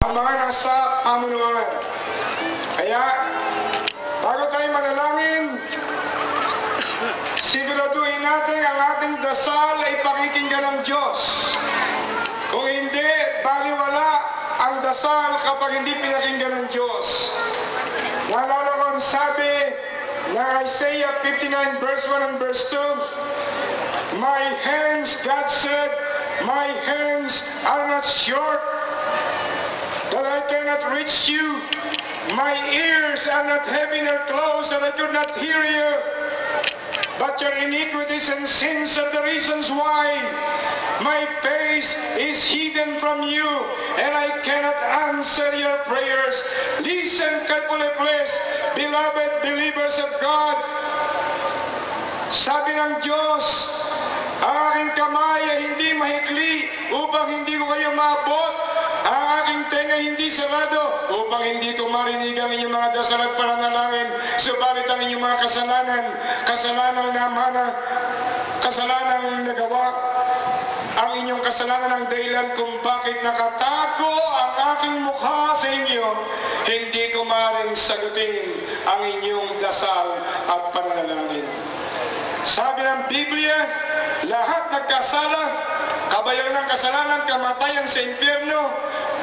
ang mga nasa pamunuan. Kaya, bago tayo manalangin, siguraduhin natin ang ating dasal ay pakikinggan ng Diyos. Kung hindi, baliwala ang dasal kapag hindi pinakinggan ng Diyos. Naalala ko ang sabi ng Isaiah 59 verse 1 and verse 2, my hands, God said, my hands are not short that I cannot reach you. My ears are not heavy nor closed that I could not hear you. But your iniquities and sins are the reasons why my face is hidden from you and I cannot answer your prayers. Listen carefully, please, beloved believers of God. Sabi ng Diyos, ang aking kamay ay hindi mahikli upang hindi ko kayo maabot. Ang aking tenga hindi sarado upang hindi ko marinig ang inyong mga dasal at pananalangin. Subalit ang inyong mga kasalanang nagawa, ang inyong kasalanan ang dahilan kung bakit nakatago ang aking mukha sa inyo. Hindi ko maring sagutin ang inyong dasal at pananalangin. Sabi ng Biblia, lahat nagkasala, kabayaran ng kasalanan, kamatayan sa impyerno,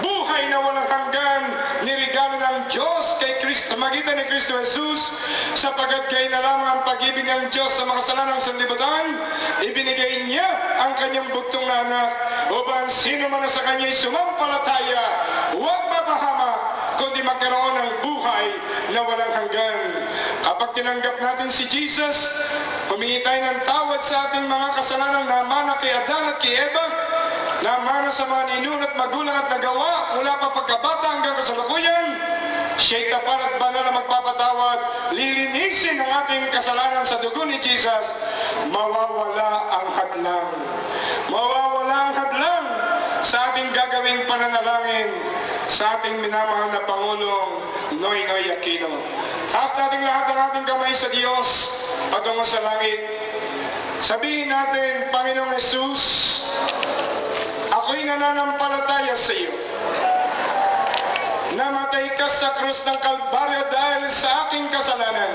buhay na walang hanggan, nirigalo ng Diyos kay Kristo, magitan ni Kristo Jesus, sapagkat kay na lamang ang pag-ibig ng Diyos sa makasalanang sanlibutan, ibinigay niya ang kanyang bugtong na anak, upang sino man na sa kanya'y sumampalataya, huwag mapahamak, kundi magkaroon ng buhay na walang hanggan. Kapag tinanggap natin si Jesus, humingi tayo ng tawad sa ating mga kasalanan na mana kay Adan at kay Eva, na mana sa mga ninuno at magulang at nagawa mula pa pagkabata hanggang kasalukuyan, siya'y tapat at banal na magpapatawad, lilinisin ang ating kasalanan sa dugo ni Jesus, mawawala ang hadlang. Mawawala ang hadlang sa ating gagawing pananalangin sa ating minamahal na Pangulong Noynoy Aquino. Taas natin lahat ang ating kamay sa Diyos patungo sa langit. Sabihin natin, Panginoong Jesus, ako'y nananampalataya sa iyo. Namatay ka sa krus ng Kalbaryo dahil sa aking kasalanan.